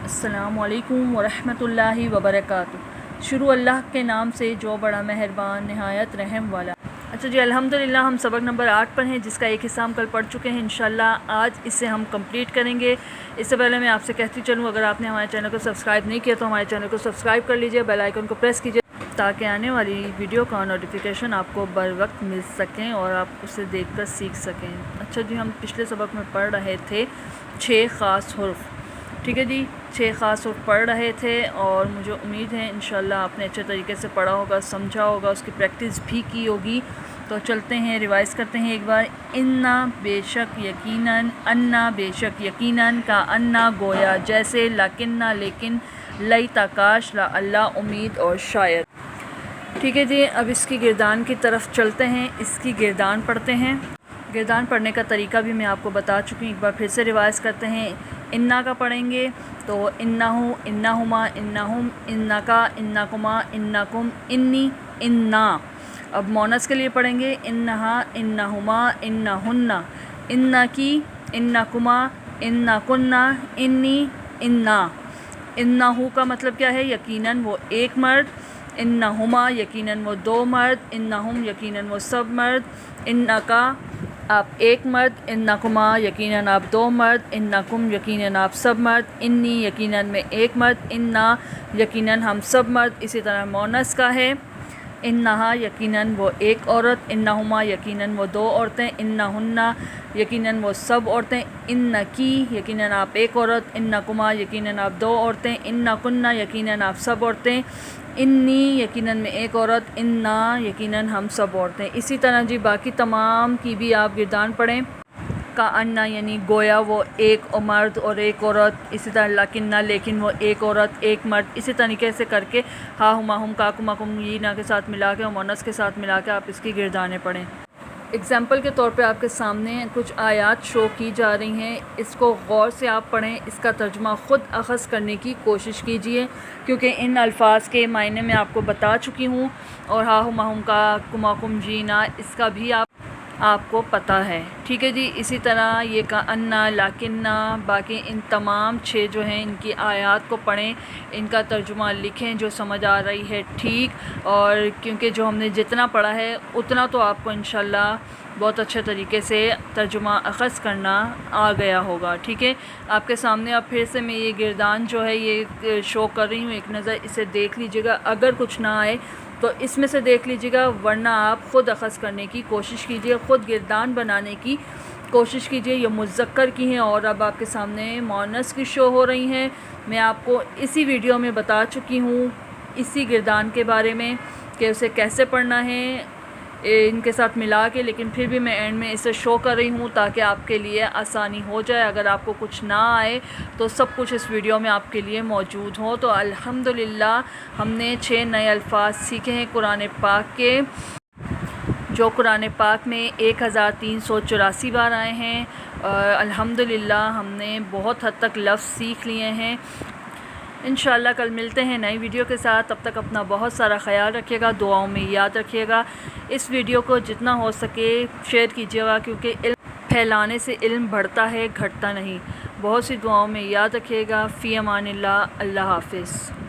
السلام علیکم ورحمۃ اللہ وبرکاتہ۔ شروع اللہ کے نام سے جو بڑا مہربان نہایت رحم والا۔ اچھا جی، الحمدللہ ہم سبق نمبر 8 پر ہیں، جس کا ایک حصہ ہم کل پڑھ چکے ہیں۔ انشاءاللہ آج اسے ہم کمپلیٹ کریں گے۔ اس سے پہلے میں آپ سے کہتی چلوں، اگر آپ نے ہمارے چینل کو سبسکرائب نہیں کیا تو ہمارے چینل کو سبسکرائب کر لیجئے، بیل آئیکن کو پریس کیجئے تاکہ آنے والی ویڈیو کا نوٹیفیکیشن آپ کو بر وقت مل سکیں اور آپ اسے دیکھ کر سیکھ سکیں۔ اچھا جی، ہم پچھلے سبق میں پڑھ رہے تھے 6 خاص حروف۔ ٹھیک ہے جی، 6 خاص حروف پڑھ رہے تھے اور مجھے امید ہے انشاءاللہ آپ نے اچھے طریقے سے پڑھا ہوگا، سمجھا ہوگا، اس کی پریکٹس بھی کی ہوگی۔ تو چلتے ہیں، ریوائز کرتے ہیں ایک بار۔ انا بے شک یقیناً، انا بے شک یقیناً، کا انا گویا جیسے، لیکننا لیکن، لیتا کاش، لا اللہ امید اور شاید۔ ٹھیک ہے جی، اب اس کی گردان کی طرف چلتے ہیں، اس کی گردان پڑھتے ہیں۔ گردان پڑھنے کا طریقہ بھی میں آپ کو بتا چکی ہوں، ایک بار پھر سے ریوائز کرتے ہیں۔ انا کا پڑھیں گے تو انہو، انہما، انہم، انکا، انکما، انکم، انی، انا۔ اب مونس کے لیے پڑھیں گے انہا، انہما، انہن، انکی، انکما، انکن، انی، انا۔ انہو کا مطلب کیا ہے؟ یقیناً وہ ایک مرد، انہما یقیناً وہ 2 مرد، انہم یقیناً وہ سب مرد، انکا آپ ایک مرد، انکما یقیناً آپ 2 مرد، انکم یقیناً آپ سب مرد، انی یقیناً میں ایک مرد، انا یقیناً ہم سب مرد۔ اسی طرح مونس کا ہے انہا یقیناً وہ ایک عورت، انہما یقیناً وہ 2 عورتیں، انہن یقیناً وہ سب عورتیں، انکی یقیناً آپ ایک عورت، انکما یقیناً آپ 2 عورتیں، انکن یقیناً آپ سب عورتیں، انی یقیناً میں ایک عورت، انا یقیناً ہم سب عورتیں۔ اسی طرح جی باقی تمام کی بھی آپ گردان پڑھیں۔ کا انا یعنی گویا وہ ایک مرد اور ایک عورت، اسی طرح لیکننا لیکن وہ ایک عورت ایک مرد، اسی طریقے سے کر کے ہا ہما ہم کا کما کم ینا کے ساتھ ملا کے اور مونس کے ساتھ ملا کے آپ اس کی گردانیں پڑھیں۔ اگزامپل کے طور پہ آپ کے سامنے کچھ آیات شو کی جا رہی ہیں، اس کو غور سے آپ پڑھیں، اس کا ترجمہ خود اخذ کرنے کی کوشش کیجئے، کیونکہ ان الفاظ کے معنی میں آپ کو بتا چکی ہوں، اور ہا ہما ہم کا کما کم جینا اس کا بھی آپ کو پتہ ہے۔ ٹھیک ہے جی، اسی طرح یہ کا انا، لیکننا، باقی ان تمام 6 جو ہیں ان کی آیات کو پڑھیں، ان کا ترجمہ لکھیں جو سمجھ آ رہی ہے ٹھیک، اور کیونکہ جو ہم نے جتنا پڑھا ہے اتنا تو آپ کو انشاءاللہ بہت اچھے طریقے سے ترجمہ اخذ کرنا آ گیا ہوگا۔ ٹھیک ہے، آپ کے سامنے اب پھر سے میں یہ گردان جو ہے یہ شو کر رہی ہوں، ایک نظر اسے دیکھ لیجیے گا، اگر کچھ نہ آئے تو اس میں سے دیکھ لیجیے گا، ورنہ آپ خود اخذ کرنے کی کوشش کیجیے، خود گردان بنانے کی کوشش کیجیے۔ یہ مذکر کی ہیں اور اب آپ کے سامنے مؤنث کی شو ہو رہی ہیں۔ میں آپ کو اسی ویڈیو میں بتا چکی ہوں اسی گردان کے بارے میں کہ اسے کیسے پڑھنا ہے ان کے ساتھ ملا کے، لیکن پھر بھی میں اینڈ میں اسے شو کر رہی ہوں تاکہ آپ کے لیے آسانی ہو جائے۔ اگر آپ کو کچھ نہ آئے تو سب کچھ اس ویڈیو میں آپ کے لیے موجود ہو۔ تو الحمدللہ ہم نے 6 نئے الفاظ سیکھے ہیں قرآن پاک کے، جو قرآن پاک میں 1384 بار آئے ہیں۔ الحمدللہ ہم نے بہت حد تک لفظ سیکھ لیے ہیں۔ انشاءاللہ کل ملتے ہیں نئی ویڈیو کے ساتھ، تب تک اپنا بہت سارا خیال رکھیے گا، دعاؤں میں یاد رکھیے گا۔ اس ویڈیو کو جتنا ہو سکے شیئر کیجیے گا، کیونکہ علم پھیلانے سے علم بڑھتا ہے، گھٹتا نہیں۔ بہت سی دعاؤں میں یاد رکھیے گا۔ فی امان اللہ، اللہ حافظ۔